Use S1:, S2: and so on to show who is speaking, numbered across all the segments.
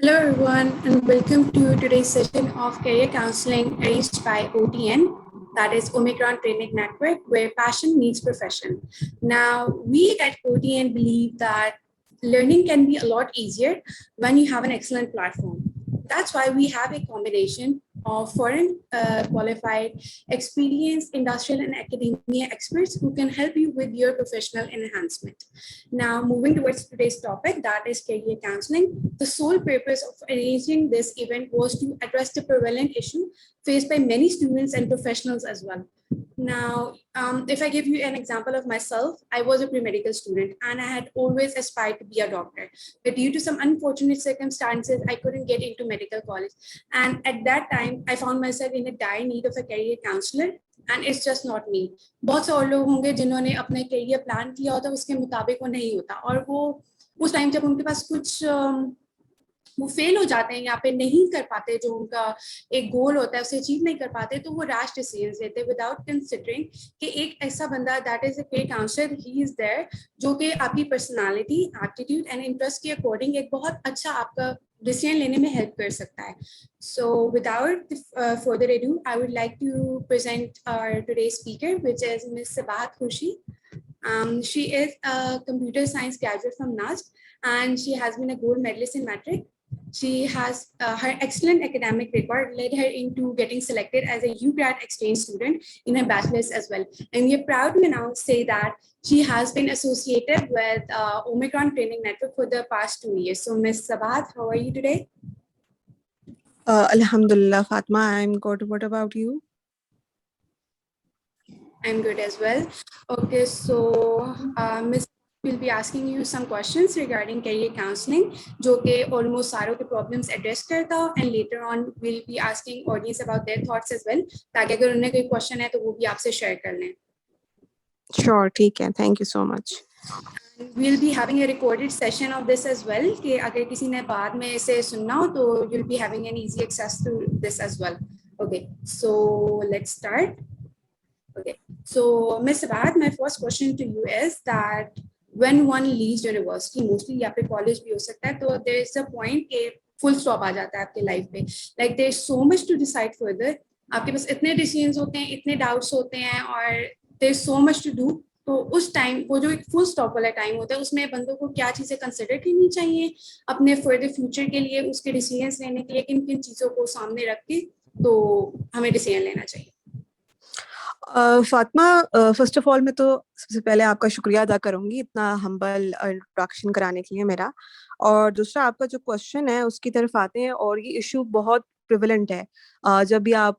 S1: Hello, everyone, and welcome to today's session of career counseling arranged by OTN, that is Omicron Training Network, where passion meets profession. Now, we at OTN believe that learning can be a lot easier when you have an excellent platform. That's why we have a combination of foreign qualified, experienced industrial and academia experts who can help you with your professional enhancement. Now, moving towards today's topic, that is career counseling. The sole purpose of arranging this event was to address the prevalent issue faced by many students and professionals as well. Now, if I give you an example of myself, I was a pre-medical student and I had always aspired to be a doctor. But due to some unfortunate circumstances, I couldn't get into medical college. And at that time, I found myself in a dire need of a career counselor. And it's just not me. बहुत से और लोग होंगे जिन्होंने अपने career plan किया होता है, उसके मुताबिक वो नहीं होता, और वो उस टाइम जब उनके पास कुछ वो फेल हो जाते हैं, यहाँ पे नहीं कर पाते, जो उनका एक गोल होता है उसे अचीव नहीं कर पाते, तो वो रैश डिसीजंस लेते हैं विदाउट कंसिडरिंग कि एक ऐसा बंदा that is a paid counsellor, he is there, जो कि आपकी पर्सनालिटी, एप्टीट्यूड एंड इंटरेस्ट के अकॉर्डिंग एक बहुत अच्छा आपका डिसीजन लेने में हेल्प कर सकता है. So without further ado, I would like to present our today's speaker, which is Ms. Sabahat Khushi. She is a computer science graduate from NAST, and she has been a gold medalist in metric. She has her excellent academic record led her into getting selected as a UGrad exchange student in her bachelor's as well. And we are proud to announce, say that she has been associated with Omicron Training Network for the past 2 years. So Ms. Sabahat, how are you today?
S2: Alhamdulillah, Fatma, I'm good. What about you?
S1: I'm good as well. Okay, so Ms. will be asking you some questions regarding career counseling, जो कि almost सारों के problems address करता, and later on we'll be asking audience about their thoughts as well, ताकि अगर उन्हें कोई question है तो वो भी आपसे share कर लें.
S2: Sure, ठीक है. Thank you so much.
S1: We'll be having a recorded session of this as well, कि अगर किसी ने बाद में इसे सुनना हो तो you'll be having an easy access to this as well. Okay, so let's start. Okay, so Ms. Sabahat, my first question to you is that when one leaves university, mostly या पे college भी हो सकता है, तो there is a point कि full stop आ जाता है आपके life पे. Like there is so much to decide further. आपके पास इतने decisions होते हैं, इतने doubts होते हैं, और there is so much to do. तो उस टाइम, वो जो एक फुल स्टॉप वाला टाइम होता है, उसमें बंदों को क्या चीजें कंसिडर करनी चाहिए अपने फर्दर फ्यूचर के लिए, उसके डिसीजंस लेने के लिए, किन किन चीजों को सामने रख के तो हमें डिसीजन लेना चाहिए?
S2: फातिमा, फर्स्ट ऑफ ऑल मैं तो सबसे पहले आपका शुक्रिया अदा करूंगी इतना हम्बल इंट्रोडक्शन कराने के लिए मेरा. और दूसरा, आपका जो क्वेश्चन है उसकी तरफ आते हैं, और ये इशू बहुत प्रिवलेंट है. जब भी आप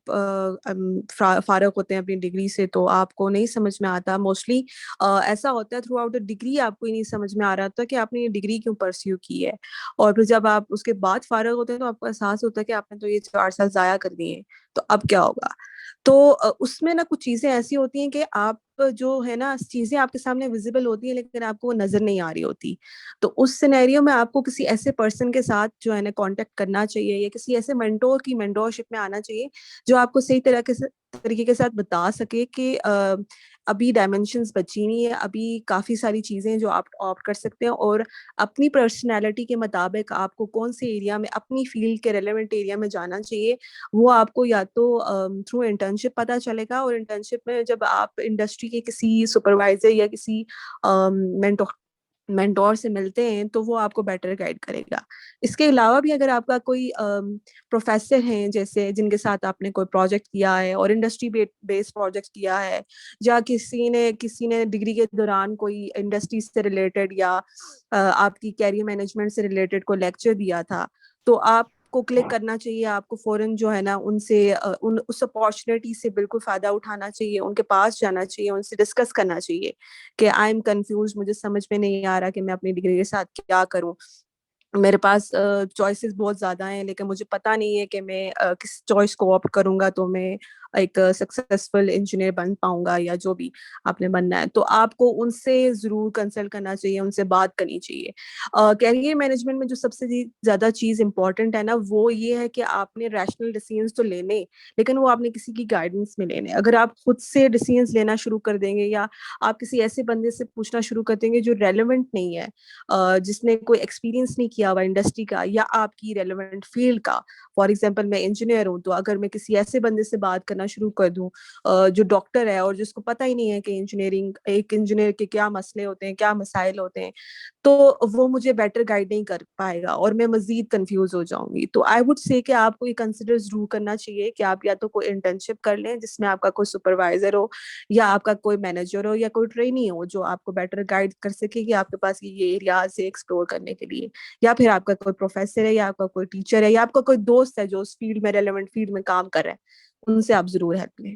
S2: फारग होते हैं अपनी डिग्री से, तो आपको नहीं समझ में आता मोस्टली. ऐसा होता है थ्रू आउट द डिग्री आपको ही नहीं समझ में आ रहा था कि आपने ये डिग्री क्यों परस्यू की है. और फिर जब आप उसके बाद फारग होते हैं तो आपको एहसास होता है कि आपने तो ये 4 साल जाया कर दिए, तो अब क्या होगा. तो उसमें ना कुछ चीजें ऐसी होती हैं कि आप जो है ना, चीजें आपके सामने विजिबल होती है लेकिन आपको वो नजर नहीं आ रही होती. तो उस सिनेरियो में आपको किसी ऐसे पर्सन के साथ जो है ना कांटेक्ट करना चाहिए, या किसी ऐसे मेंटोर की मेंटोरशिप में आना चाहिए जो आपको सही तरीके के साथ बता सके कि अभी डायमेंशंस बची नहीं है, अभी काफी सारी चीजें जो आप ऑप्ट कर सकते हैं, और अपनी पर्सनैलिटी के मुताबिक आपको कौन से एरिया में, अपनी फील्ड के रेलेवेंट एरिया में जाना चाहिए. वो आपको या तो थ्रू इंटर्नशिप पता चलेगा, और इंटर्नशिप में जब आप इंडस्ट्री के किसी सुपरवाइजर या किसी मेंटोर से मिलते हैं तो वो आपको बेटर गाइड करेगा. इसके अलावा भी अगर आपका कोई प्रोफेसर हैं जैसे जिनके साथ आपने कोई प्रोजेक्ट किया है और इंडस्ट्री बेस्ड प्रोजेक्ट किया है, या किसी ने डिग्री के दौरान कोई इंडस्ट्री से रिलेटेड या आपकी कैरियर मैनेजमेंट से रिलेटेड कोई लेक्चर दिया था, तो आप को क्लिक करना चाहिए. आपको फौरन जो है ना उनसे उस अपॉर्चुनिटी से बिल्कुल फायदा उठाना चाहिए, उनके पास जाना चाहिए, उनसे डिस्कस करना चाहिए कि आई एम कंफ्यूज, मुझे समझ में नहीं आ रहा कि मैं अपनी डिग्री के साथ क्या करूं. मेरे पास चॉइसेस बहुत ज्यादा हैं लेकिन मुझे पता नहीं है कि मैं किस चॉइस को ऑप्ट करूंगा तो मैं एक सक्सेसफुल इंजीनियर बन पाऊंगा या जो भी आपने बनना है, तो आपको उनसे जरूर कंसल्ट करना चाहिए, उनसे बात करनी चाहिए। कैरियर मैनेजमेंट में जो सबसे ज्यादा चीज इंपॉर्टेंट है ना, वो ये है कि आपने रैशनल डिसीजंस तो लेने, लेकिन वो आपने किसी की गाइडेंस में लेने। अगर आप खुद से डिसीजंस लेना शुरू कर देंगे या आप किसी ऐसे बंदे से पूछना शुरू कर देंगे जो रेलेवेंट नहीं है, जिसने कोई एक्सपीरियंस नहीं किया हुआ इंडस्ट्री का या आपकी रेलेवेंट फील्ड का। फॉर एग्जाम्पल मैं इंजीनियर हूँ, तो अगर मैं किसी ऐसे बंदे से बात करना शुरू कर दूं जो डॉक्टर है और जिसको पता ही नहीं है कि इंजीनियरिंग, एक इंजीनियर के क्या मसले होते हैं, क्या मसाइल होते हैं, तो वो मुझे बेटर गाइड नहीं कर पाएगा और मैं मजीद कंफ्यूज हो जाऊंगी। तो आई वुड से कि आपको ये कंसिडर जरूर करना चाहिए कि आप या तो कोई इंटर्नशिप कर लें जिसमें आपका कोई सुपरवाइजर हो या आपका कोई मैनेजर हो या कोई ट्रेनी हो जो आपको बेटर गाइड कर सके कि आपके पास ये एरियाज है एक्सप्लोर करने के लिए, या फिर आपका कोई प्रोफेसर है या आपका कोई टीचर है या आपका कोई दोस्त है जो उस फील्ड में, रेलेवेंट फील्ड में काम कर रहा है, उनसे आप जरूर हेल्प लें।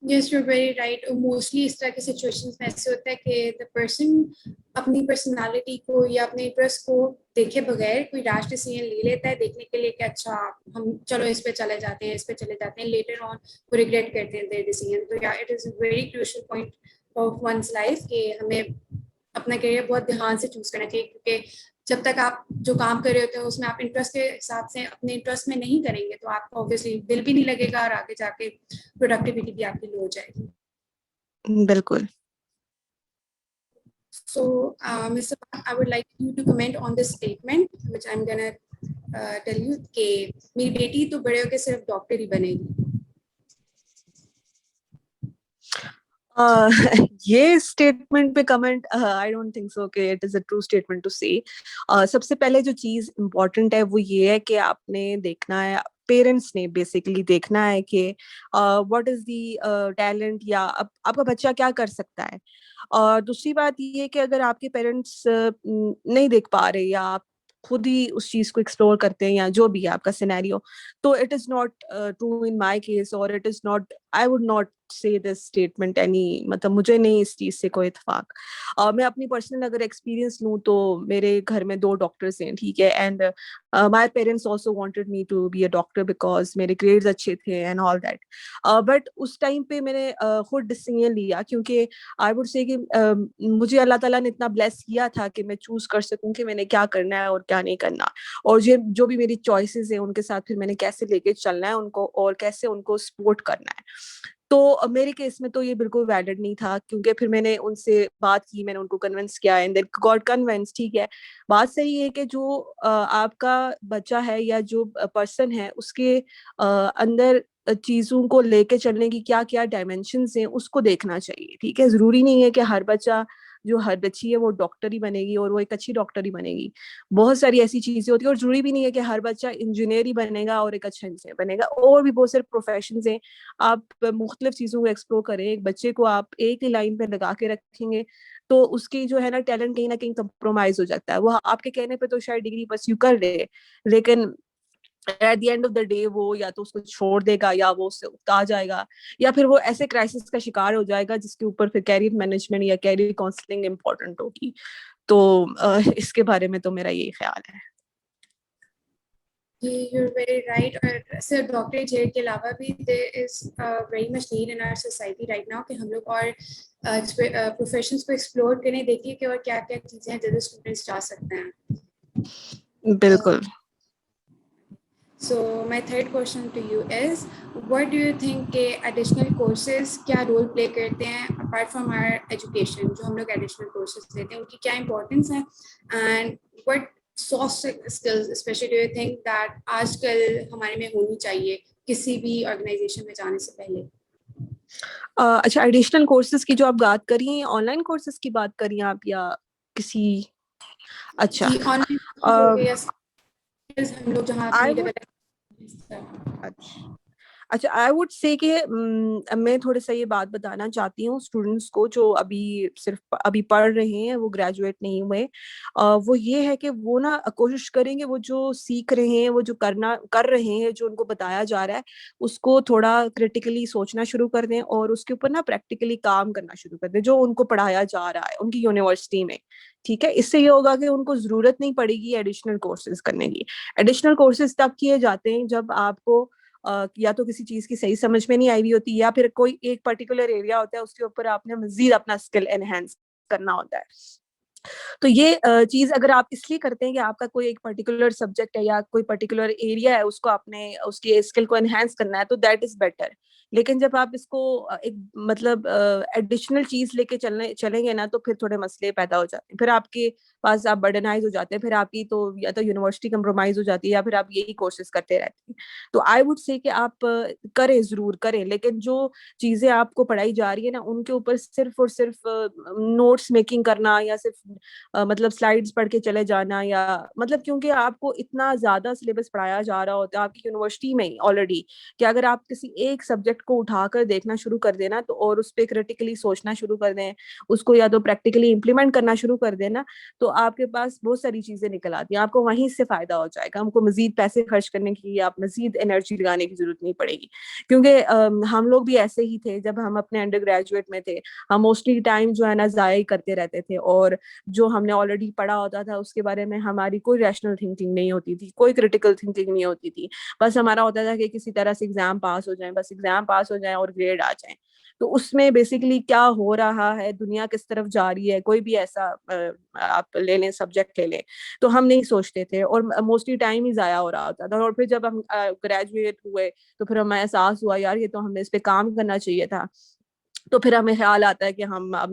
S1: Yes, you are very right. Mostly इस तरह के सिचुएशंस में ऐसे होता है कि द पर्सन अपनी पर्सनालिटी को या अपने इंटरेस्ट को देखे बगैर कोई रैश डिसीजन ले लेता है, देखने के लिए कि अच्छा हम चलो इस पे चले जाते हैं, इस पे चले जाते हैं, लेटर ऑन वो रिग्रेट करते हैं देयर डिसीजन। तो या it is a very crucial point of one's life कि हमें अपना करियर बहुत ध्यान से चूज करना चाहिए, क्योंकि जब तक आप जो काम कर रहे होते हैं उसमें आप इंटरेस्ट के हिसाब से अपने इंटरेस्ट में नहीं करेंगे तो आपको ऑब्वियसली दिल भी नहीं लगेगा और आगे जाके प्रोडक्टिविटी भी आपकी लो हो जाएगी।
S2: बिल्कुल।
S1: So, Mr. Park, I would like you to comment on this statement, which I'm gonna tell you कि मेरी बेटी तो बड़े होकर सिर्फ डॉक्टर ही बनेगी।
S2: Uh, ये स्टेटमेंट पे comment, I don't think so कि it is a true statement to say. सबसे पहले जो चीज इम्पोर्टेंट है वो ये है कि आपने देखना है, पेरेंट्स ने बेसिकली देखना है कि व्हाट इज द टैलेंट या आपका बच्चा क्या कर सकता है। और दूसरी बात ये है कि अगर आपके पेरेंट्स नहीं देख पा रहे या आप खुद ही उस चीज को एक्सप्लोर करते हैं या जो भी है आपका सिनेरियो, तो it is not true in my case, और it is not, I would not say this statement any, मतलब मुझे नहीं इस चीज से कोई इत्तेफाक। मैं अपनी पर्सनल अगर एक्सपीरियंस लूँ तो मेरे घर में 2 डॉक्टर्स हैं, ठीक है, and my parents also wanted me to be a doctor because मेरे ग्रेड्स अच्छे थे एंड ऑल दैट। बट उस टाइम पे मैंने खुद डिसीजन लिया, क्योंकि आई वुड से कि मुझे अल्लाह ताला ने इतना ब्लेस किया था कि मैं चूज कर सकूं कि मैंने क्या करना है और क्या नहीं करना, और जो भी मेरी चॉइसेस है उनके साथ फिर मैंने कैसे लेके चलना है उनको और कैसे उनको सपोर्ट करना है। तो मेरे केस में तो ये बिल्कुल वैलिड नहीं था, क्योंकि फिर मैंने उनसे बात की, मैंने उनको कन्विंस किया एंड दे गॉट कन्विंस, ठीक है। बात सही है कि जो आपका बच्चा है या जो पर्सन है उसके अंदर चीजों को लेके चलने की क्या क्या डायमेंशंस हैं उसको देखना चाहिए, ठीक है। जरूरी नहीं है कि हर बच्चा, जो हर बच्ची है वो डॉक्टर ही बनेगी और वो एक अच्छी डॉक्टर ही बनेगी। बहुत सारी ऐसी चीजें होती है, और जरूरी भी नहीं है कि हर बच्चा इंजीनियर ही बनेगा और एक अच्छा इंजीनियर बनेगा, और भी बहुत सारे प्रोफेशन हैं। आप मुख्तलिफ चीजों को एक्सप्लोर करें। एक बच्चे को आप एक ही लाइन पे लगा के रखेंगे तो उसकी जो है ना टैलेंट कहीं ना कहीं कंप्रोमाइज हो जाता है। वो आपके कहने पे तो शायद डिग्री परस्यू कर रहे, लेकिन eight the end of the day वो या तो उसको छोड़ देगा या वो उससे उकता जाएगा, या फिर वो ऐसे क्राइसिस का शिकार हो जाएगा जिसके ऊपर फिर कैरियर मैनेजमेंट या कैरियर काउंसलिंग इम्पोर्टेंट होगी। तो इसके बारे में तो मेरा यही ख्याल है।
S1: You're very right. और सिर्फ डॉक्टर इंजीनियर के अलावा भी there is very much need in our society right now कि हम लोग और प्रोफेशंस को एक्सप्लोर करें, देखिए कि और क्या क्या चीजें हैं जिधर स्टूडेंट्स जा सकते हैं।
S2: बिल्कुल।
S1: So my third question to you is, what do you think के additional courses क्या role play करते हैं apart from our education? जो हम लोग additional courses लेते हैं उनकी क्या importance है, and what soft skills especially do you think that आजकल हमारे में होनी चाहिए किसी भी organization में जाने से पहले?
S2: अच्छा, एडिशनल कोर्सेज की जो आप बात करी, ऑनलाइन कोर्सेज की बात करी आप या किसी? अच्छा।
S1: जी online हो गए या skills हम लोग जहाँ
S2: आई
S1: अपनी
S2: वुड
S1: develop।
S2: अच्छा अच्छा, आई वुड से कि मैं थोड़ा सा ये बात बताना चाहती हूँ स्टूडेंट्स को जो अभी सिर्फ अभी पढ़ रहे हैं, वो ग्रेजुएट नहीं हुए। वो ये है कि वो ना कोशिश करेंगे वो जो सीख रहे हैं, वो जो कर रहे हैं, जो उनको बताया जा रहा है उसको थोड़ा क्रिटिकली सोचना शुरू कर दें और उसके ऊपर ना प्रैक्टिकली काम करना शुरू कर दें जो उनको पढ़ाया जा रहा है उनकी यूनिवर्सिटी में, ठीक है। इससे ये होगा कि उनको जरूरत नहीं पड़ेगी एडिशनल कोर्सेज करने की। एडिशनल कोर्सेज तब किए जाते हैं जब आपको या तो किसी चीज की सही समझ में नहीं आई हुई होती, या फिर कोई एक पर्टिकुलर एरिया होता है उसके ऊपर आपने मजीद अपना स्किल एनहेंस करना होता है। तो ये चीज अगर आप इसलिए करते हैं कि आपका कोई एक पर्टिकुलर सब्जेक्ट है या कोई पर्टिकुलर एरिया है, उसको आपने उसकी स्किल को एनहेंस करना है, तो दैट इज बेटर। लेकिन जब आप इसको एक मतलब एडिशनल चीज लेके चलेंगे ना, तो फिर थोड़े मसले पैदा हो जाते हैं, फिर आपके पास आप बर्डनाइज हो जाते हैं, फिर आपकी तो या तो यूनिवर्सिटी कंप्रोमाइज हो जाती है या फिर आप यही कोर्सेज करते रहते हैं। तो आई वुड से कि आप करें, जरूर करें, लेकिन जो चीजें आपको पढ़ाई जा रही है ना, उनके ऊपर सिर्फ और सिर्फ नोट्स मेकिंग करना या सिर्फ मतलब स्लाइड्स पढ़ के चले जाना, या मतलब क्योंकि आपको इतना ज्यादा सिलेबस पढ़ाया जा रहा होता है आपकी यूनिवर्सिटी में ही ऑलरेडी, कि अगर आप किसी एक सब्जेक्ट को उठाकर देखना शुरू कर देना तो और उस पर क्रिटिकली सोचना शुरू कर दें, उसको या तो प्रैक्टिकली इंप्लीमेंट करना शुरू कर देना, तो आपके पास बहुत सारी चीजें निकल आती हैं, आपको वहीं से फायदा हो जाएगा। हमको मजीद पैसे खर्च करने की या आप मजीद एनर्जी लगाने की जरूरत नहीं पड़ेगी, क्योंकि हम लोग भी ऐसे ही थे जब हम अपने अंडर ग्रेजुएट में थे। हम मोस्टली टाइम जो है ना जाया ही करते रहते थे, और जो हमने ऑलरेडी पढ़ा होता था उसके बारे में हमारी कोई रैशनल थिंकिंग नहीं होती थी, कोई क्रिटिकल थिंकिंग नहीं होती थी। बस हमारा होता था कि किसी तरह से एग्जाम पास हो जाए, बस एग्जाम पास हो जाए और ग्रेड आ जाए। तो उसमें बेसिकली क्या हो रहा है, दुनिया किस तरफ जा रही है, कोई भी ऐसा आप ले लें, सब्जेक्ट ले लें, तो हम नहीं सोचते थे और मोस्टली टाइम ही जाया हो रहा होता था। और फिर जब हम ग्रेजुएट हुए तो फिर हमें एहसास हुआ यार ये तो हमें इस पे काम करना चाहिए था। तो फिर हमें ख्याल आता है कि हम अब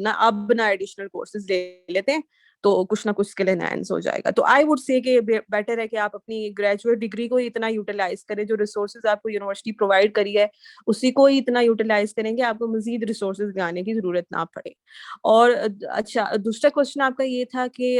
S2: ना एडिशनल कोर्सेज ले लेते हैं, तो कुछ ना कुछ स्किल एनहांस हो जाएगा। तो आई वुड से कि बेटर है कि आप अपनी ग्रेजुएट डिग्री को इतना यूटिलाइज करें, जो रिसोर्सेज आपको यूनिवर्सिटी प्रोवाइड करी है उसी को ही इतना यूटिलाइज करेंगे, आपको मजीद रिसोर्सेज लगाने की जरूरत ना पड़े। और अच्छा, दूसरा क्वेश्चन आपका ये था कि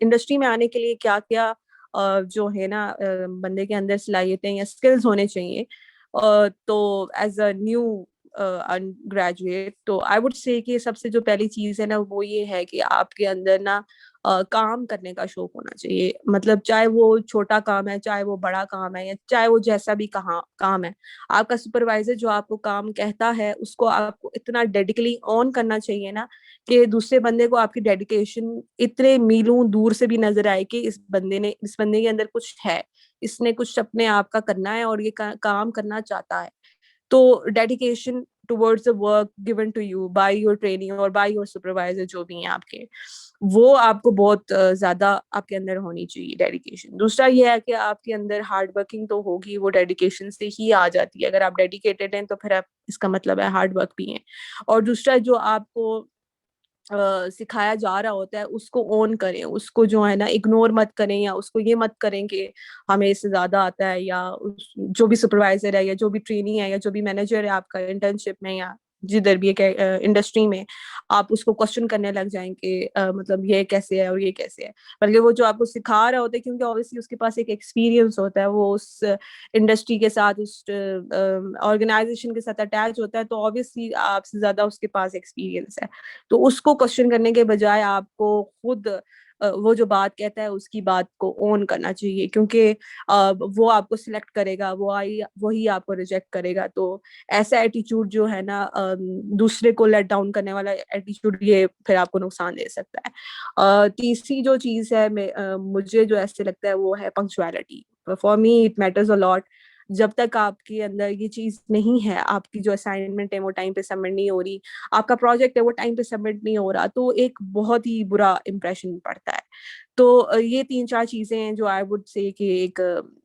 S2: इंडस्ट्री में आने के लिए क्या क्या जो है ना बंदे के अंदर सलाहियतें या स्किल्स होने चाहिए। तो एज अ न्यू ग्रेजुएट, तो आई वुड से कि सबसे जो पहली चीज है ना वो ये है कि आपके अंदर ना काम करने का शौक होना चाहिए। मतलब चाहे वो छोटा काम है, चाहे वो बड़ा काम है, या चाहे वो जैसा भी काम है, आपका सुपरवाइजर जो आपको काम कहता है उसको आपको इतना डेडिकली ऑन करना चाहिए ना कि दूसरे बंदे को आपकी डेडिकेशन इतने मीलों दूर से भी नजर आए कि इस बंदे के अंदर कुछ है, इसने कुछ अपने आप का करना है और ये काम करना चाहता है। तो dedication towards the work given to you by your training और बाय योर सुपरवाइजर जो भी हैं आपके, वो आपको बहुत ज्यादा आपके अंदर होनी चाहिए डेडिकेशन। दूसरा ये है कि आपके अंदर हार्ड वर्किंग तो होगी, वो डेडिकेशन से ही आ जाती है। अगर आप डेडिकेटेड हैं तो फिर आप इसका मतलब है हार्ड वर्क भी है। और दूसरा जो आपको सिखाया जा रहा होता है उसको ओन करें, उसको जो है ना इग्नोर मत करें, या उसको ये मत करें कि हमें इससे ज्यादा आता है, या जो भी सुपरवाइजर है या जो भी ट्रेनी है या जो भी मैनेजर है आपका इंटर्नशिप में या जिधर भी एक इंडस्ट्री में, आप उसको क्वेश्चन करने लग जाएंगे मतलब ये कैसे है और ये कैसे है। बल्कि वो जो आपको सिखा रहा होता है, क्योंकि ऑब्वियसली उसके पास एक एक्सपीरियंस होता है, वो उस इंडस्ट्री के साथ, उस ऑर्गेनाइजेशन के साथ अटैच होता है, तो ऑब्वियसली आपसे ज्यादा उसके पास एक्सपीरियंस है। तो उसको क्वेश्चन करने के बजाय आपको खुद वो जो बात कहता है उसकी बात को ओन करना चाहिए, क्योंकि वो आपको सिलेक्ट करेगा, वही आपको रिजेक्ट करेगा। तो ऐसा एटीट्यूड जो है ना दूसरे को लेट डाउन करने वाला एटीट्यूड, ये फिर आपको नुकसान दे सकता है। तीसरी जो चीज है मुझे जो ऐसे लगता है वो है punctuality. For me it matters a lot. जब तक आपके अंदर ये चीज नहीं है, आपकी जो असाइनमेंट है वो टाइम पे सबमिट नहीं हो रही, आपका प्रोजेक्ट है वो टाइम पे सबमिट नहीं हो रहा, तो एक बहुत ही बुरा इंप्रेशन पड़ता है। तो ये तीन चार चीजें हैं जो आई वुड से कि एक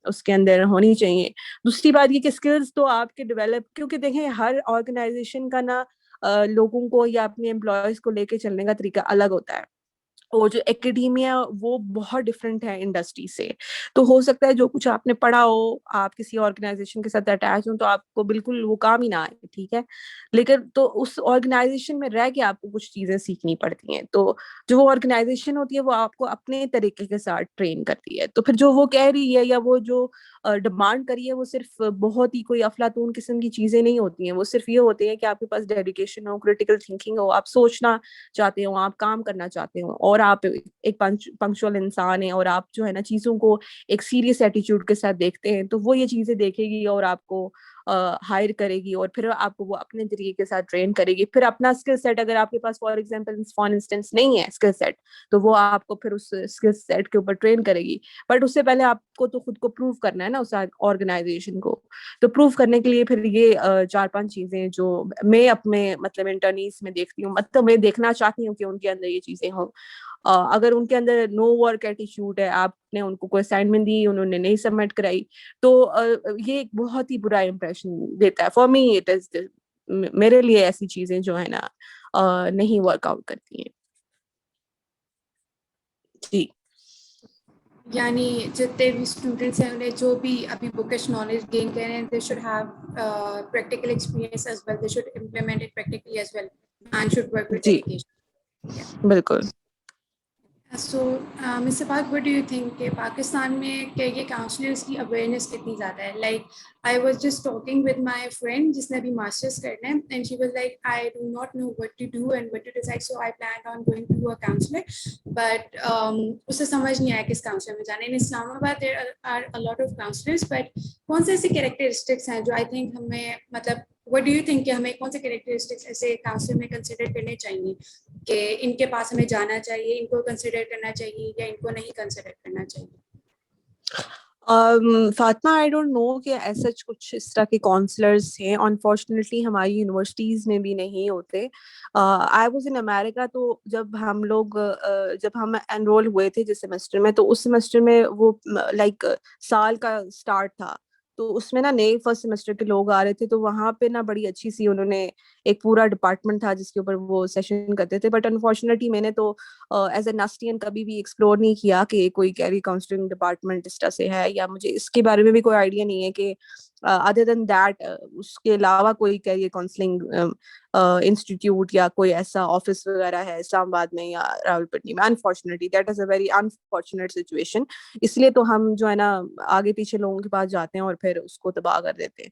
S2: उसके अंदर होनी चाहिए। दूसरी बात ये कि स्किल्स तो आपके डेवलप, क्योंकि देखें हर ऑर्गेनाइजेशन का ना लोगों को या अपने एम्प्लॉयज को लेके चलने का तरीका अलग होता है। और जो एकेडमिया वो बहुत डिफरेंट है इंडस्ट्री से। तो हो सकता है जो कुछ आपने पढ़ा हो, आप किसी ऑर्गेनाइजेशन के साथ अटैच हो तो आपको बिल्कुल वो काम ही ना आए, ठीक है, लेकिन तो उस ऑर्गेनाइजेशन में रह के आपको कुछ चीजें सीखनी पड़ती हैं। तो जो वो ऑर्गेनाइजेशन होती है वो आपको अपने तरीके के साथ ट्रेन करती है। तो फिर जो वो कह रही है या वो जो डिमांड करी है वो सिर्फ बहुत ही कोई अफलातून किस्म की चीजें नहीं होती हैं। वो सिर्फ ये होती है कि आपके पास डेडिकेशन हो, क्रिटिकल थिंकिंग हो, आप सोचना चाहते हो, आप काम करना चाहते हो, और आप एक पंक्चुअल इंसान है, और आप जो है ना चीजों को एक सीरियस एटीट्यूड के साथ देखते हैं, तो वो ये चीजें देखेगी और आपको हायर करेगी और फिर आपको वो अपने तरीके के साथ ट्रेन करेगी। फिर अपना स्किल सेट, अगर आपके पास फॉर इंस्टेंस नहीं है स्किल सेट, तो वो आपको फिर उस स्किल सेट के ऊपर ट्रेन करेगी। बट उससे पहले आपको तो खुद को प्रूव करना है ना उस ऑर्गेनाइजेशन को। तो प्रूव करने के लिए फिर ये 4-5 चीजें जो मैं अपने मतलब इंटर्नीज में देखती हूँ, मतलब मैं देखना चाहती हूँ कि उनके अंदर ये चीजें हों। अगर उनके अंदर नो वर्क एटीट्यूड है, आपने उनको कोई असाइनमेंट दी, उन्होंने नहीं सबमिट कराई, तो ये एक बहुत ही बुरा इंप्रेशन देता है। फॉर मी इट इज, मेरे लिए ऐसी चीजें जो है ना नहीं वर्कआउट करती हैं। जी।
S1: यानी जितने भी स्टूडेंट्स हैं उन्हें जो भी अभी बुकिश नॉलेज गेन कर रहे हैं, they should have practical experience as well, they should implement it practically as well and should work with
S2: the
S1: dedication.
S2: बिल्कुल।
S1: So mister Park, what do you think कि पाकिस्तान में क्या ये काउंसलर्स की awareness कितनी ज़्यादा है? Like I was just talking with my friend जिसने अभी मास्टर्स करना है, and she was like I do not know what to do and what to decide, so I plan on going to a counsellor, but उसे समझ नहीं आया किस counsellor में जाना है। In Islamabad there are a lot of counsellors, but कौन से ऐसे कैरेक्टरिस्टिक्स हैं जो आई थिंक हमें, मतलब व्हाट डू यू थिंक कि हमें कौन से कैरेक्टरिस्टिक्स ऐसे काउंसलर में कंसिडर करने चाहिए कि इनके पास हमें जाना चाहिए, इनको कंसिडर करना चाहिए या इनको नहीं कंसिडर करना चाहिए?
S2: फातिमा, आई डोंट नो कि ऐसा कुछ इस तरह के काउंसलर्स हैं। अनफॉर्चुनेटली हमारी यूनिवर्सिटीज में भी नहीं होते। आई वाज इन अमेरिका, तो जब हम लोग जब हम एनरोल हुए थे जिस सेमेस्टर में, तो उस सेमेस्टर में वो लाइक साल का स्टार्ट था, तो उसमें ना नए फर्स्ट सेमेस्टर के लोग आ रहे थे, तो वहां पे ना बड़ी अच्छी सी उन्होंने एक पूरा डिपार्टमेंट था जिसके ऊपर वो सेशन करते थे। बट अनफॉर्चुनेटली मैंने तो एज ए नस्टियन कभी भी एक्सप्लोर नहीं किया कि कोई कैरियर काउंसलिंग डिपार्टमेंट इस तरह से है, या मुझे इसके बारे में भी कोई आइडिया नहीं है कि अदर देन दैट उसके अलावा कोई कैरियर काउंसलिंग इंस्टीट्यूट या कोई ऐसा ऑफिस वगैरह है इस्लामाबाद में या रावलपिंडी में। Unfortunately that is a very unfortunate situation. इसलिए तो हम जो है ना आगे पीछे लोगों के पास जाते हैं और फिर उसको तबाह कर देते हैं।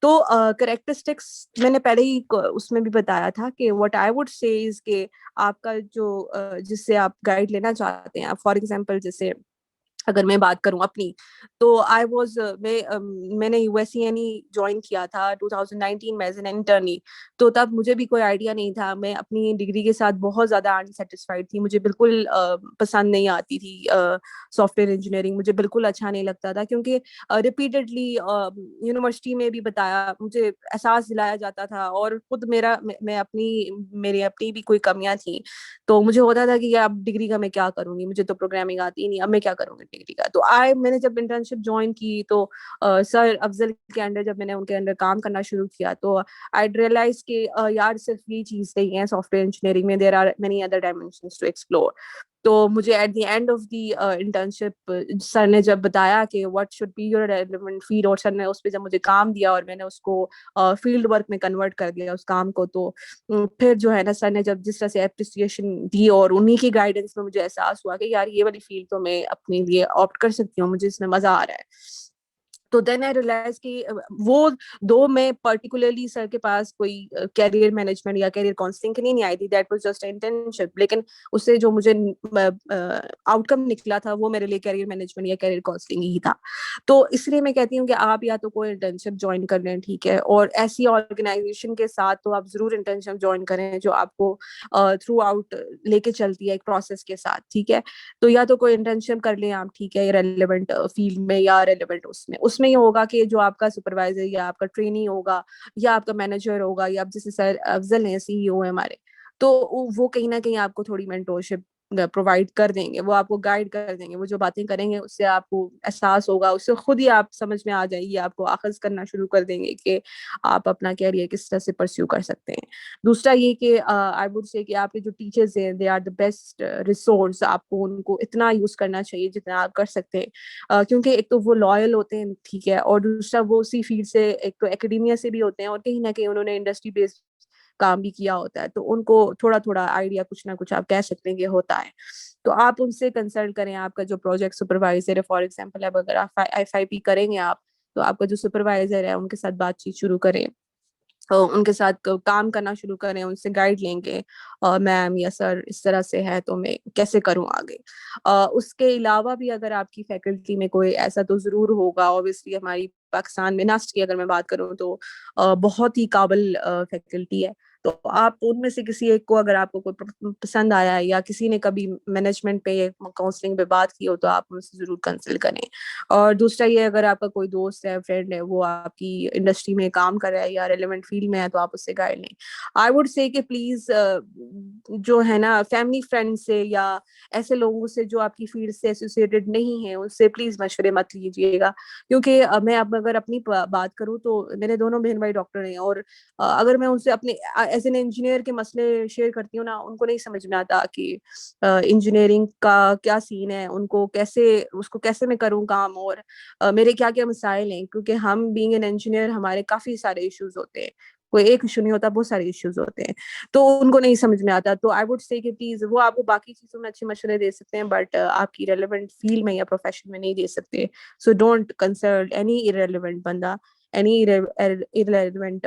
S2: तो करेक्टरिस्टिक्स मैंने पहले ही उसमें भी बताया था कि what I would say is के आपका जो जिससे आप गाइड लेना चाहते हैं, फॉर एग्जांपल जैसे अगर मैं बात करूं अपनी, तो आई वाज मैंने यूएससीएनई ज्वाइन किया था 2019 में एज एन इंटर्नी। तो तब मुझे भी कोई आइडिया नहीं था, मैं अपनी डिग्री के साथ बहुत ज्यादा अनसेटिस्फाइड थी, मुझे बिल्कुल पसंद नहीं आती थी सॉफ्टवेयर इंजीनियरिंग, मुझे बिल्कुल अच्छा नहीं लगता था, क्योंकि रिपीटेडली यूनिवर्सिटी में भी बताया, मुझे एहसास दिलाया जाता था, और खुद मैं अपनी मेरी अपनी भी कोई कमियां थी। तो मुझे होता था कि अब डिग्री का मैं क्या करूंगी, मुझे तो प्रोग्रामिंग आती ही नहीं, अब मैं क्या करूंगी डिग्री का। तो मैंने जब इंटर्नशिप ज्वाइन की, तो सर अफजल के अंडर जब मैंने उनके अंडर काम करना शुरू किया, तो आई रियलाइज कि यार सिर्फ ये चीज नहीं है सॉफ्टवेयर इंजीनियरिंग में, there are many other dimensions to explore. तो मुझे at the end of the internship sir ने जब बताया कि what should be your relevant field, और सर ने उस पर जब मुझे काम दिया और मैंने उसको फील्ड वर्क में कन्वर्ट कर दिया उस काम को, तो फिर जो है ना सर ने जब जिस तरह से अप्रिसिएशन दी और उन्हीं की गाइडेंस में मुझे एहसास हुआ कि यार ये वाली फील्ड तो मैं अपने लिए ऑप्ट कर सकती हूँ, मुझे इसमें मजा आ रहा है। तो देन आई रियलाइज कि वो दो मैं पर्टिकुलरली सर के पास कोई कैरियर मैनेजमेंट या कैरियर काउंसलिंग के लिए नहीं आई थी, दैट वाज जस्ट इंटर्नशिप, लेकिन उससे जो मुझे आउटकम निकला था वो मेरे लिए कैरियर मैनेजमेंट या कैरियर काउंसलिंग ही था। तो इसलिए मैं कहती हूँ कि आप या तो कोई इंटर्नशिप ज्वाइन कर लें, ठीक है, और ऐसी ऑर्गेनाइजेशन के साथ तो आप जरूर इंटर्नशिप ज्वाइन करें जो आपको थ्रू आउट लेके चलती है एक प्रोसेस के साथ, ठीक है। तो या तो कोई इंटर्नशिप कर लें आप, ठीक है, रेलेवेंट फील्ड में या रेलेवेंट उसमें उसमें ये होगा कि जो आपका सुपरवाइजर या आपका ट्रेनी होगा या आपका मैनेजर होगा, या आप जैसे सर अफजल हैं सीईओ है हमारे, तो वो कहीं ना कहीं आपको थोड़ी मेंटोरशिप प्रोवाइड कर देंगे, वो आपको गाइड कर देंगे, वो जो बातें करेंगे उससे आपको एहसास होगा, उससे खुद ही आप समझ में आ जाएगी, आपको आखज करना शुरू कर देंगे कि आप अपना कैरियर किस तरह से परस्यू कर सकते हैं। दूसरा ये कि आई वुड से कि आपके जो टीचर्स हैं they are the best resource, आपको उनको इतना यूज करना चाहिए जितना आप कर सकते हैं, क्योंकि एक तो वो लॉयल होते हैं, ठीक है, और दूसरा वो उसी फील्ड से एक तो एकेडमिया से भी होते हैं और कहीं ना कहीं उन्होंने इंडस्ट्री बेस्ड काम भी किया होता है, तो उनको थोड़ा थोड़ा आइडिया कुछ ना कुछ आप कह सकते हैं कि होता है। तो आप उनसे कंसल्ट करें, आपका जो प्रोजेक्ट सुपरवाइजर है, फॉर एग्जांपल अब अगर आप FIP करेंगे आप, तो आपका जो सुपरवाइजर है उनके साथ बातचीत शुरू करें, उनके साथ काम करना शुरू करें, उनसे गाइड लेंगे, मैम या सर इस तरह से है तो मैं कैसे करूं आगे। उसके अलावा भी अगर आपकी फैकल्टी में कोई ऐसा तो जरूर होगा, ऑब्वियसली हमारी पाकिस्तान में नस्ट की अगर मैं बात करूँ तो बहुत ही काबिल फैकल्टी है। तो आप उनमें से किसी एक को, अगर आपको कोई पसंद आया है या किसी ने कभी मैनेजमेंट पे काउंसलिंग पे बात की हो, तो आप उनसे जरूर कंसल्ट करें। और दूसरा ये, अगर आपका कोई दोस्त है, फ्रेंड है, वो आपकी इंडस्ट्री में काम कर रहा है या रेलेवेंट फील्ड में है, तो आप उससे गाइड लें। आई वुड से कि प्लीज जो है ना, फैमिली फ्रेंड से या ऐसे लोगों से जो आपकी फील्ड से एसोसिएटेड नहीं है, उससे प्लीज मशवरे मत लीजिएगा। क्योंकि मैं अब अगर अपनी बात करूँ तो मेरे दोनों बहन भाई डॉक्टर हैं, और अगर मैं उनसे अपने एज एन इंजीनियर के मसले शेयर करती हूँ ना, उनको नहीं समझ में आता कि इंजीनियरिंग का क्या सीन है, उनको कैसे, उसको कैसे मैं करूँ काम, और मेरे क्या क्या मसाइल हैं। क्योंकि हम बीइंग एन इंजीनियर, हमारे काफी सारे इश्यूज होते हैं, कोई एक इशू नहीं होता, बहुत सारे इश्यूज होते हैं, तो उनको नहीं समझ में आता। तो आई वुड से कि प्लीज, वो आपको बाकी चीजों में अच्छे मशवरे दे सकते हैं, बट आपकी रेलेवेंट फील्ड में या प्रोफेशन में नहीं दे सकते। So don't consult any irrelevant बंदा, एनी इरेलीवेंट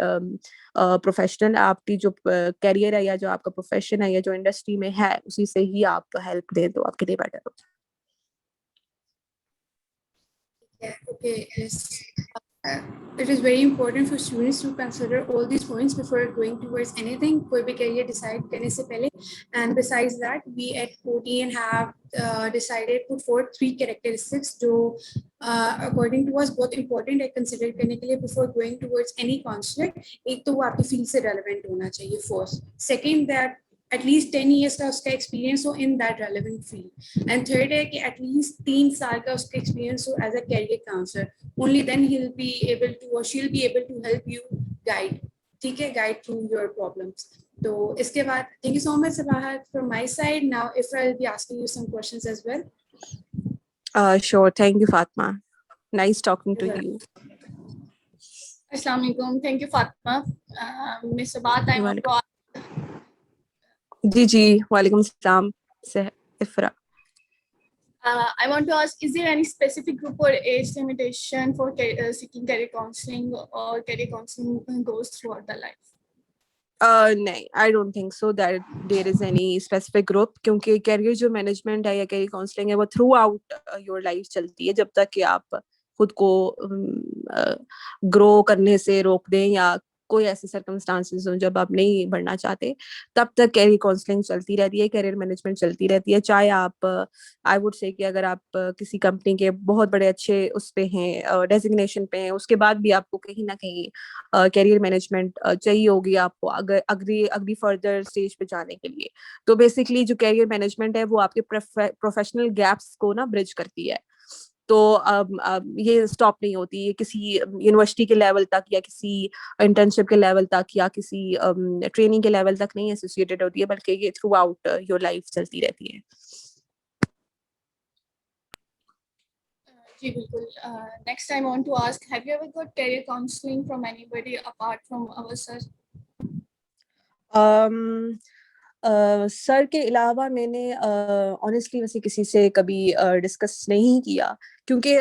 S2: प्रोफेशनल। आपकी जो करियर है या जो आपका प्रोफेशन है या जो इंडस्ट्री में है, उसी से ही आप हेल्प दे दो, आपके लिए बेटर हो।
S1: Yeah, okay, yes. It is very important for students to consider all these points before going towards anything, कोई भी career decide करने से पहले. And besides that, we at OTN have decided put forth 3 characteristics जो according to us बहुत important है consider करने के लिए before going towards any conflict. एक तो वो आपकी field से relevant होना चाहिए first. Second, that at least 10 years का उसका experience हो in that relevant field. And third है कि at least 3 साल का उसका experience हो as a career counselor. Only then he'll be able to or she'll be able to help you guide, ठीक है, guide through your problems. तो इसके बाद thank you so much Sabahat from my side. Now if I'll be asking you some questions as well.
S2: Sure, thank you Fatma, nice talking to you.
S3: Assalamu alaikum. Thank you, Fatma. Miss Sabat, I want to ask.
S2: जी जी, वालेकुम सलाम से इफ्रा।
S3: I want to ask, is there any specific group or age limitation for seeking career counseling, or career counseling goes throughout the life?
S2: नहीं, I don't think so that there is any specific group, क्योंकि career जो management है या career counselling है, वो through out your life चलती है। जब तक कि आप खुद को ग्रो करने से रोक दें या कोई ऐसे सर्कमस्टांसेस हो जब आप नहीं बढ़ना चाहते, तब तक कैरियर काउंसलिंग चलती रहती है, कैरियर मैनेजमेंट चलती रहती है। चाहे आप, आई वुड से कि अगर आप किसी कंपनी के बहुत बड़े अच्छे उस पे हैं, डेजिग्नेशन पे हैं, उसके बाद भी आपको कहीं ना कहीं कैरियर मैनेजमेंट चाहिए होगी आपको, अगर अगली फर्दर स्टेज पे जाने के लिए। तो बेसिकली जो कैरियर मैनेजमेंट है, वो आपके प्रोफेशनल गैप्स को ना ब्रिज करती है। तो ये स्टॉप नहीं होती, ये किसी यूनिवर्सिटी के लेवल तक या किसी इंटर्नशिप के लेवल तक या किसी ट्रेनिंग के लेवल तक नहीं एसोसिएटेड होती है, बल्कि ये थ्रू आउट योर लाइफ चलती रहती है।
S3: जी बिल्कुल. Next, I want to ask, have you ever got career counseling from anybody apart from our sir?
S2: Sir के अलावा मैंने ऑनेस्टली वैसे किसी से कभी डिस्कस नहीं किया, क्योंकि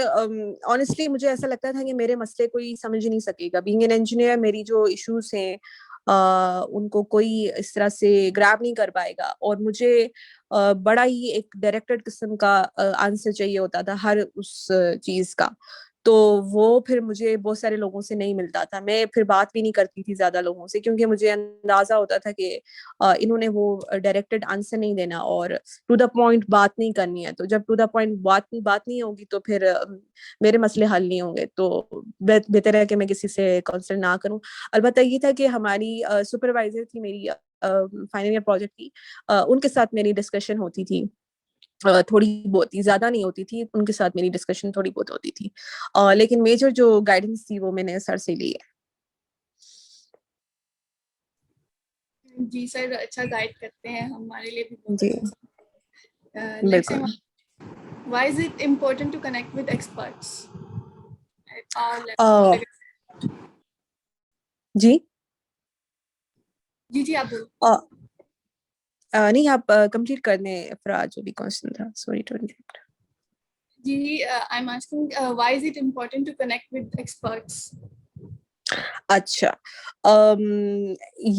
S2: ऑनेस्टली मुझे ऐसा लगता था कि मेरे मसले कोई समझ ही नहीं सकेगा। बीइंग एन इंजीनियर, मेरी जो इश्यूज हैं उनको कोई इस तरह से ग्रैब नहीं कर पाएगा, और मुझे बड़ा ही एक डायरेक्टेड किस्म का आंसर चाहिए होता था हर उस चीज का। तो वो फिर मुझे बहुत सारे लोगों से नहीं मिलता था। मैं फिर बात भी नहीं करती थी ज्यादा लोगों से, क्योंकि मुझे अंदाजा होता था कि इन्होंने वो डायरेक्टेड आंसर नहीं देना और टू द पॉइंट बात नहीं करनी है। तो जब टू द पॉइंट बात नहीं होगी, तो फिर मेरे मसले हल नहीं होंगे। तो बेहतर है कि मैं किसी से काउंसल ना करूं। अलबत्ता ये था कि हमारी सुपरवाइजर थी मेरी फाइनल ईयर प्रोजेक्ट की, उनके साथ मेरी डिस्कशन होती थी, थोड़ी बहुत ही, ज्यादा नहीं होती थी। उनके साथ मेरी डिस्कशन थोड़ी बहुत होती थी, लेकिन मेजर जो गाइडेंस थी वो मैंने सर से ली है।
S3: जी सर, अच्छा गाइड करते हैं, हमारे लिए भी बहुत
S2: जी बिल्कुल।
S3: Why is it important to connect with experts at our
S2: uh,
S3: level?
S2: जी
S3: जी आप बोलो।
S2: नहीं, आप कंप्लीट कर दें फराज, जो भी क्वेश्चन था, सॉरी टू इंटरप्ट।
S3: जी, I am asking why is it important to connect with experts?
S2: अच्छा,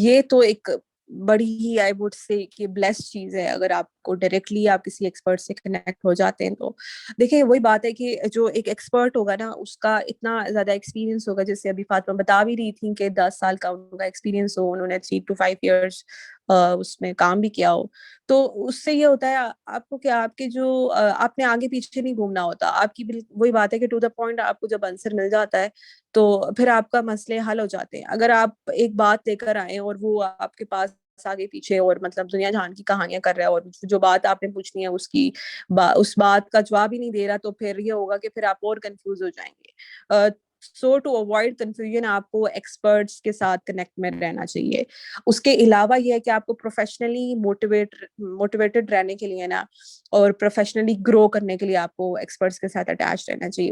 S2: ये तो एक बड़ी ही, आई वुड से कि ब्लेस्ड चीज है अगर आप आपको डायरेक्टली आप किसी एक्सपर्ट से कनेक्ट हो जाते हैं तो देखिए वही बात है कि जो एक एक्सपर्ट होगा ना उसका इतना ज्यादा एक्सपीरियंस होगा, जैसे अभी फातिमा बता भी रही थी कि 10 साल का उनका एक्सपीरियंस हो, उन्होंने 3 to 5 years उसमें काम भी किया हो, तो उससे ये होता है आपको कि आपके जो आपने आगे पीछे नहीं घूमना होता, आपकी वही बात है कि टू द पॉइंट आपको जब आंसर मिल जाता है तो फिर आपका मसले हल हो जाते हैं। अगर आप एक बात लेकर आए और वो आपके पास आगे पीछे और मतलब दुनिया जहान की कहानियां कर रहा है और जो बात आपने पूछनी है उस बात का जवाब ही नहीं दे रहा, तो फिर ये होगा कि फिर आप और कंफ्यूज हो जाएंगे। सो टू अवॉइड कंफ्यूजन आपको एक्सपर्ट्स के साथ कनेक्ट में रहना चाहिए। उसके अलावा ये है कि आपको प्रोफेशनली मोटिवेटेड रहने के लिए ना और प्रोफेशनली ग्रो करने के लिए आपको एक्सपर्ट्स के साथ अटैच रहना चाहिए।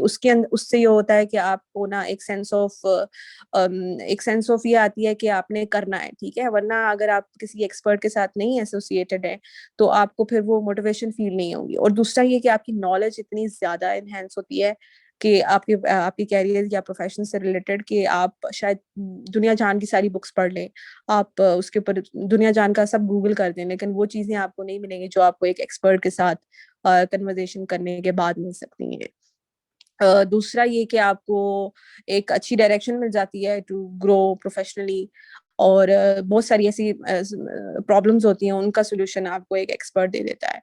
S2: उससे ये होता है कि आपको ना एक सेंस ऑफ ये आती है कि आपने करना है, ठीक है, वरना अगर आप किसी एक्सपर्ट के साथ नहीं एसोसिएटेड है तो आपको फिर वो मोटिवेशन फील नहीं होगी। और दूसरा ये कि आपकी नॉलेज इतनी ज्यादा एनहेंस होती है कि आपके कैरियर या प्रोफेशन से रिलेटेड कि आप शायद दुनिया जान की सारी बुक्स पढ़ लें, आप उसके ऊपर दुनिया जान का सब गूगल कर दें, लेकिन वो चीजें आपको नहीं मिलेंगी जो आपको एक एक्सपर्ट के साथ कन्वर्सेशन करने के बाद मिल सकती हैं। दूसरा ये कि आपको एक अच्छी डायरेक्शन मिल जाती है टू ग्रो प्रोफेशनली, और बहुत सारी ऐसी प्रॉब्लम्स होती हैं उनका सोल्यूशन आपको एक एक्सपर्ट दे देता है।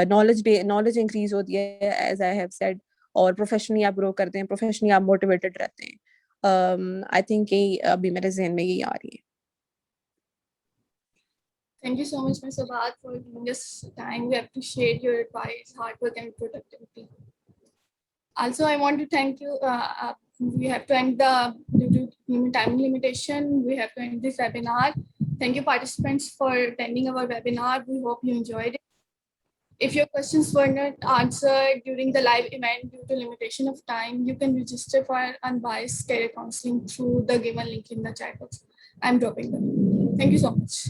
S2: नॉलेज इंक्रीज होती है एज आई हैव सेड, और प्रोफेशनली आप ग्रो करते हैं, प्रोफेशनली आप मोटिवेटेड रहते हैं। आई थिंक यही अभी मेरे जहन में यही आ रही है।
S3: Thank you so much, Ms. Abad, for giving us time. We appreciate your advice, hard work, and productivity. Also, I want to thank you. We have to end due to time limitation. We have to end this webinar. Thank you, participants, for attending our webinar. We hope you enjoyed it. If your questions were not answered during the live event due to limitation of time, you can register for unbiased career counseling through the given link in the chat box. I'm dropping them. Thank you so much.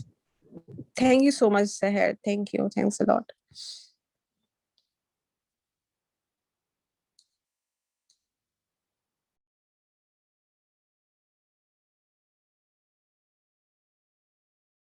S2: Thank you so much, Seher. Thank you. Thanks a lot.